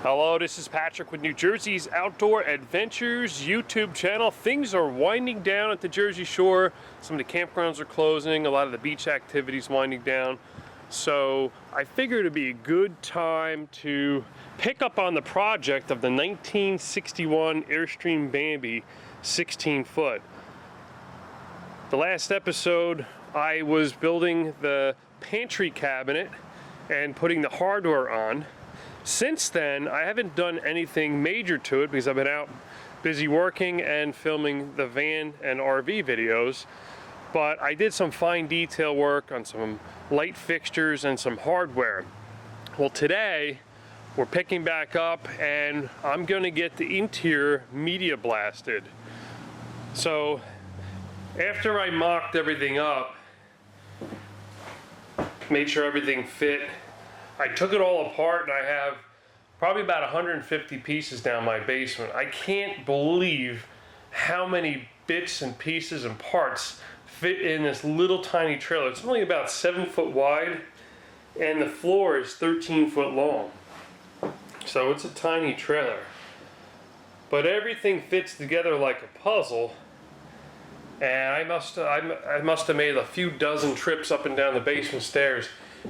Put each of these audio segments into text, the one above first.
Hello, this is Patrick with New Jersey's Outdoor Adventures YouTube channel. Things are winding down at the Jersey Shore. Some of the campgrounds are closing, a lot of the beach activities winding down. So I figured it'd be a good time to pick up on the project of the 1961 Airstream Bambi 16 foot. The last episode I was building the pantry cabinet and putting the hardware on. Since then, I haven't done anything major to it because I've been out busy working and filming the van and RV videos. But I did some fine detail work on some light fixtures and some hardware. Well, today we're picking back up and I'm going to get the interior media blasted. So after I mocked everything up, made sure everything fit, I took it all apart and I have probably about 150 pieces down my basement. I can't believe how many bits and pieces and parts fit in this little tiny trailer. It's only about 7 foot wide and the floor is 13 foot long. So it's a tiny trailer. But everything fits together like a puzzle. And I must have made a few dozen trips up and down the basement stairs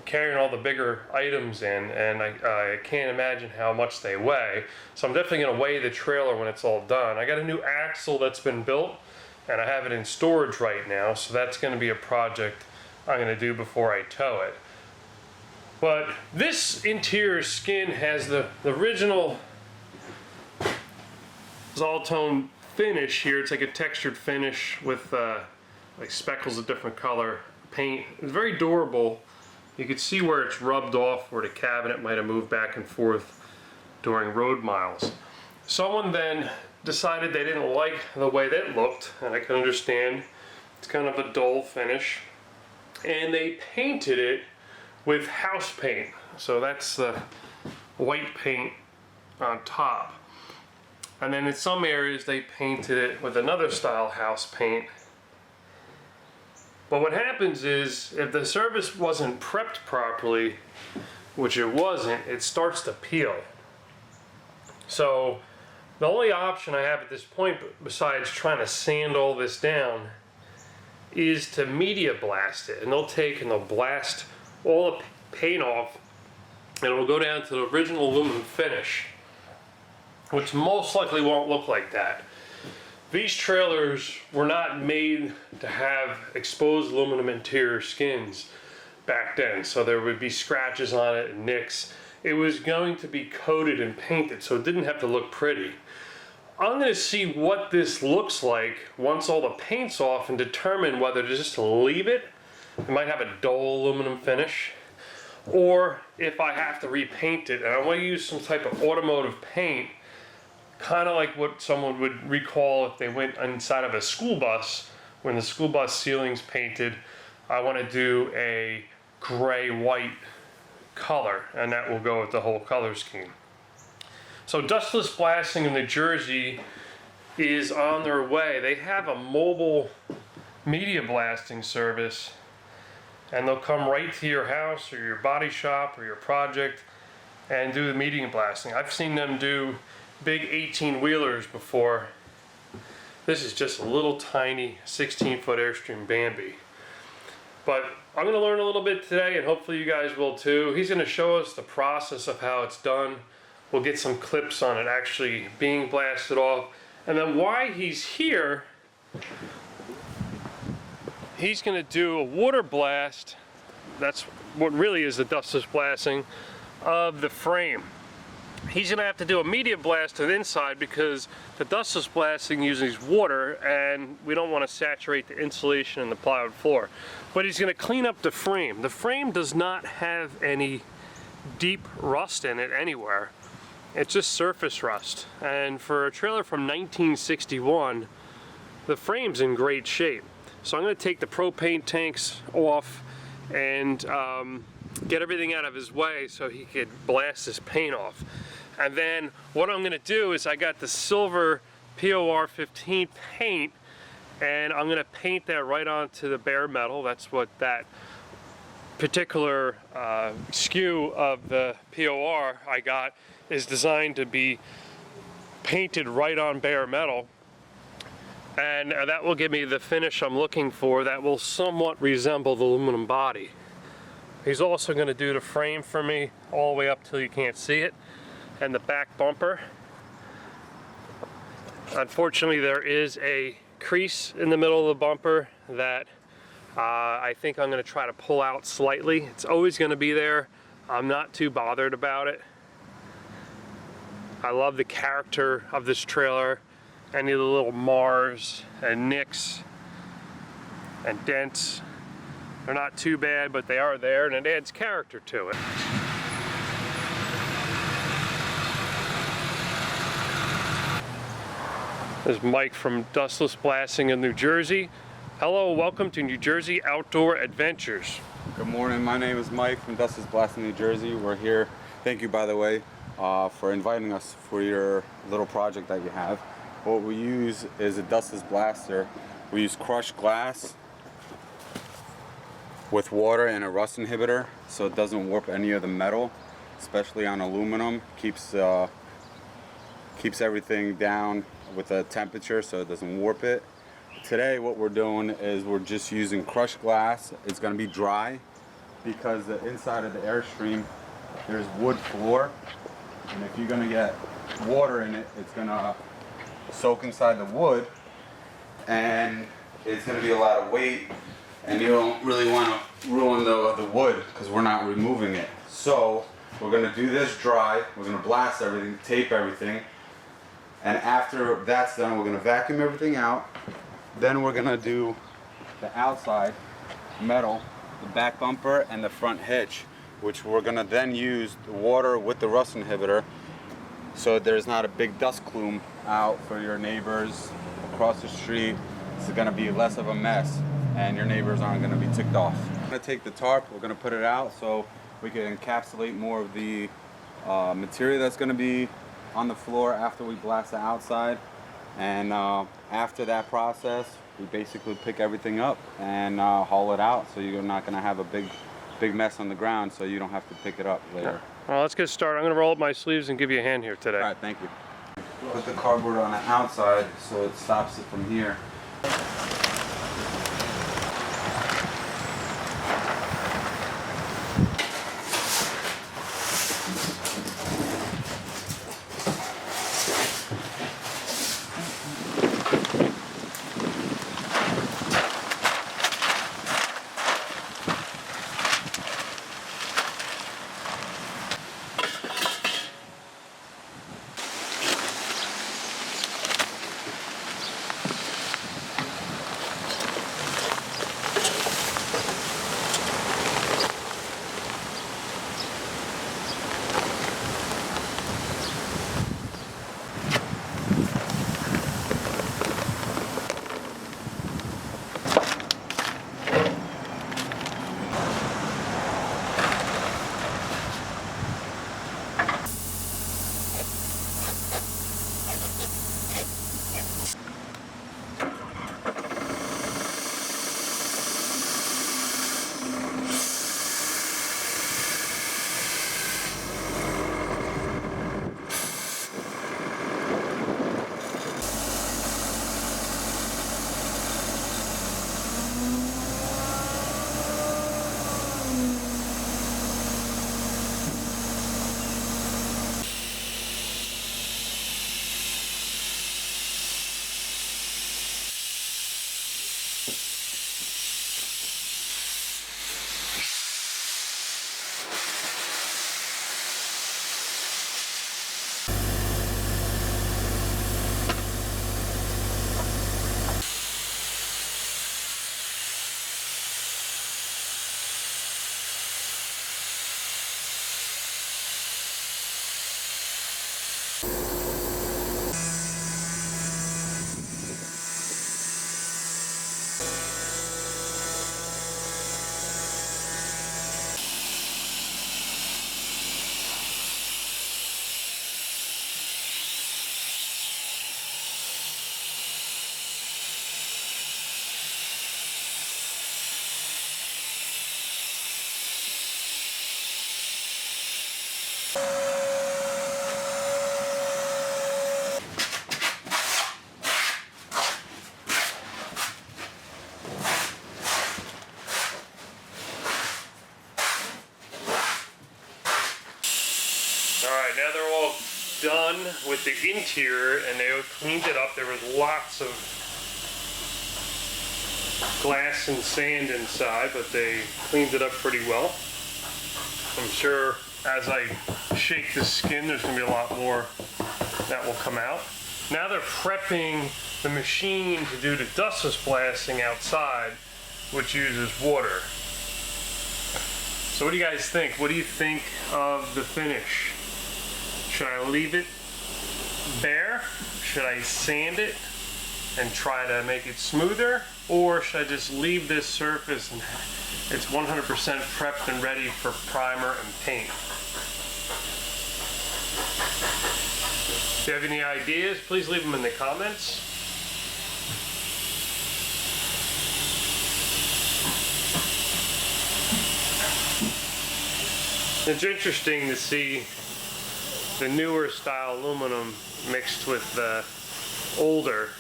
carrying all the bigger items in, and I can't imagine how much they weigh. So I'm definitely going to weigh the trailer when it's all done. I got a new axle that's been built and I have it in storage right now, so that's going to be a project I'm going to do before I tow it. But this interior skin has the original Zoltone finish here. It's like a textured finish with like speckles of different color paint. It's very durable. You can see where it's rubbed off, where the cabinet might have moved back and forth during road miles. Someone then decided they didn't like the way that looked, and I can understand. It's kind of a dull finish. And they painted it with house paint. So that's the white paint on top. And then in some areas they painted it with another style house paint. But what happens is, if the surface wasn't prepped properly, which it wasn't, it starts to peel. So the only option I have at this point, besides trying to sand all this down, is to media blast it. And they'll take and they'll blast all the paint off, and it'll go down to the original aluminum finish, which most likely won't look like that. These trailers were not made to have exposed aluminum interior skins back then, so there would be scratches on it and nicks. It was going to be coated and painted, so it didn't have to look pretty. I'm going to see what this looks like once all the paint's off and determine whether to just leave it. It might have a dull aluminum finish, or if I have to repaint it, and I want to use some type of automotive paint, kind of like what someone would recall if they went inside of a school bus. When the school bus ceiling's painted, I want to do a gray-white color, and that will go with the whole color scheme. So Dustless Blasting in New Jersey is on their way. They have a mobile media blasting service, and they'll come right to your house or your body shop or your project and do the media blasting. I've seen them do big 18-wheelers before. This is just a little tiny 16-foot Airstream Bambi. But I'm going to learn a little bit today, and hopefully you guys will too. He's going to show us the process of how it's done. We'll get some clips on it actually being blasted off. And then why he's here, he's going to do a water blast. That's what really is the dustless blasting of the frame. He's going to have to do a media blast to the inside because the dustless blasting uses water and we don't want to saturate the insulation in the plowed floor. But he's going to clean up the frame. The frame does not have any deep rust in it anywhere. It's just surface rust. And for a trailer from 1961, the frame's in great shape. So I'm going to take the propane tanks off and get everything out of his way so he could blast this paint off. And then what I'm going to do is I got the silver POR 15 paint, and I'm going to paint that right onto the bare metal. That's what that particular SKU of the POR I got is designed to be painted right on bare metal, and that will give me the finish I'm looking for that will somewhat resemble the aluminum body. He's also going to do the frame for me all the way up till you can't see it, and the back bumper. Unfortunately, there is a crease in the middle of the bumper that I think I'm going to try to pull out slightly. It's always going to be there. I'm not too bothered about it. I love the character of this trailer. Any of the little mars and nicks and dents, they're not too bad, but they are there, and it adds character to it. This is Mike from Dustless Blasting in New Jersey. Hello, welcome to New Jersey Outdoor Adventures. Good morning, my name is Mike from Dustless Blasting, New Jersey. We're here, thank you by the way, for inviting us for your little project that you have. What we use is a Dustless blaster. We use crushed glass with water and a rust inhibitor so it doesn't warp any of the metal, especially on aluminum. Keeps everything down with the temperature so it doesn't warp it. Today what we're doing is we're just using crushed glass. It's going to be dry because the inside of the Airstream there's wood floor, and if you're going to get water in it, it's going to soak inside the wood and it's going to be a lot of weight, and you don't really want to ruin the wood because we're not removing it. So we're going to do this dry. We're going to blast everything, tape everything, and after that's done we're going to vacuum everything out. Then we're going to do the outside metal, the back bumper and the front hitch, which we're going to then use the water with the rust inhibitor so there's not a big dust plume out for your neighbors across the street. It's going to be less of a mess and your neighbors aren't going to be ticked off. We're going to take the tarp, we're going to put it out so we can encapsulate more of the material that's going to be on the floor after we blast the outside. And after that process, we basically pick everything up and haul it out, so you're not going to have a big mess on the ground, so you don't have to pick it up later. Well, let's get started. I'm going to roll up my sleeves and give you a hand here today. All right, thank you. Put the cardboard on the outside so it stops it from here. with the interior and they cleaned it up. There was lots of glass and sand inside, but they cleaned it up pretty well. I'm sure as I shake the skin, there's going to be a lot more that will come out. Now they're prepping the machine to do the dustless blasting outside, which uses water. So what do you guys think? What do you think of the finish? Should I leave it bare? Should I sand it and try to make it smoother? Or should I just leave this surface and it's 100% prepped and ready for primer and paint? If you have any ideas, please leave them in the comments. It's interesting to see the newer style aluminum mixed with the older,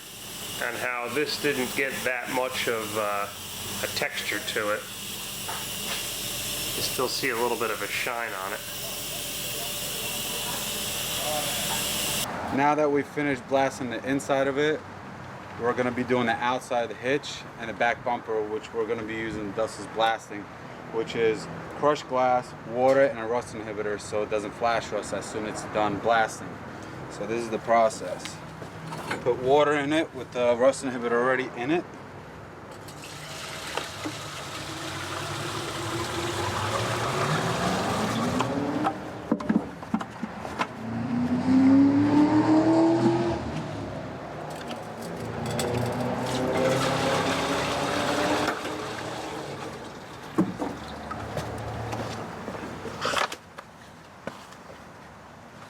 and how this didn't get that much of a texture to it. You still see a little bit of a shine on it. Now that we've finished blasting the inside of it, we're going to be doing the outside of the hitch and the back bumper, which we're going to be using Dustless blasting, which is crushed glass, water, and a rust inhibitor so it doesn't flash rust as soon as it's done blasting. So this is the process. Put water in it with the rust inhibitor already in it.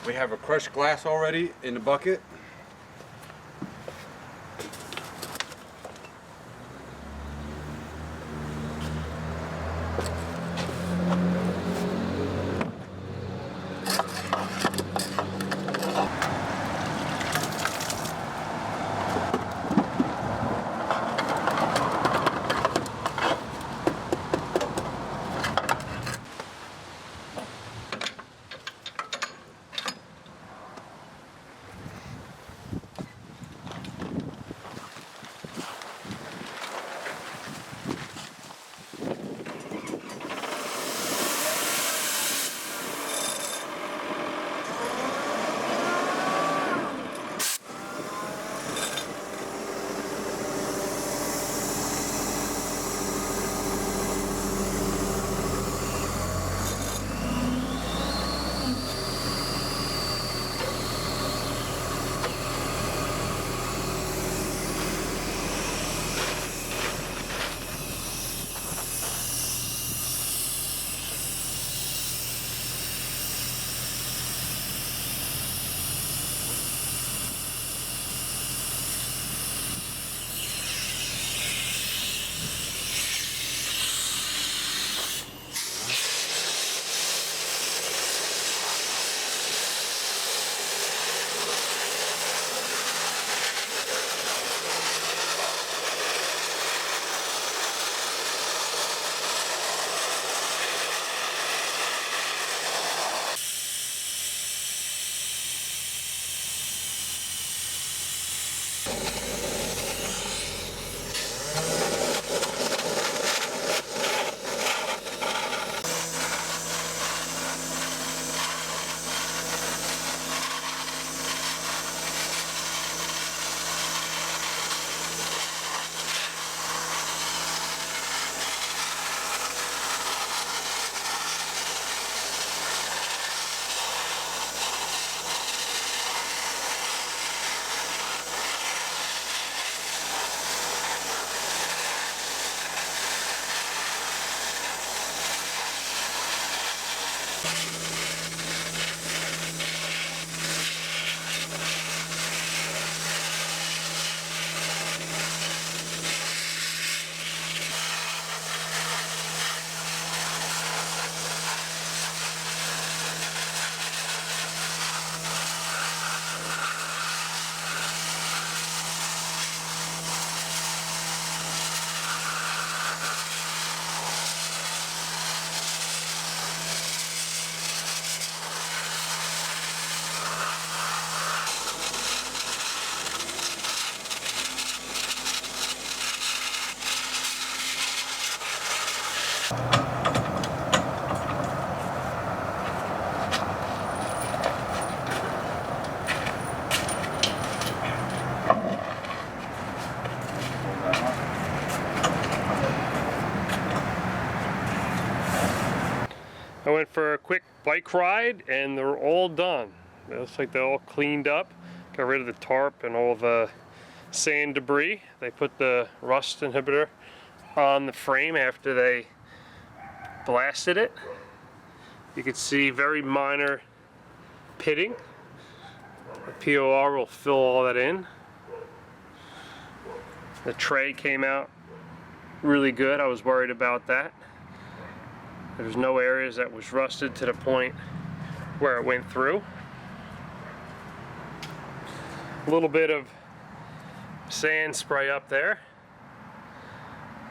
We have a crushed glass already in the bucket. I went for a quick bike ride and they're all done. It looks like they're all cleaned up. Got rid of the tarp and all the sand debris. They put the rust inhibitor on the frame after they blasted it. You can see very minor pitting. The POR will fill all that in. The tray came out really good. I was worried about that. There's no areas that was rusted to the point where it went through. A little bit of sand spray up there.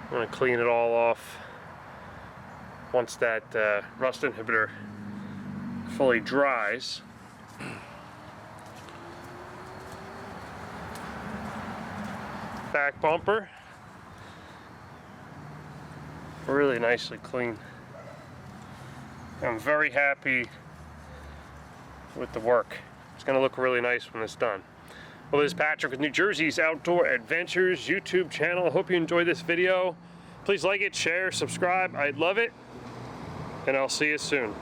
I'm going to clean it all off once that rust inhibitor fully dries. Back bumper, really nicely clean. I'm very happy with the work. It's going to look really nice when it's done. Well, this is Patrick with New Jersey's Outdoor Adventures YouTube channel. I hope you enjoyed this video. Please like it, share, subscribe. I'd love it. And I'll see you soon.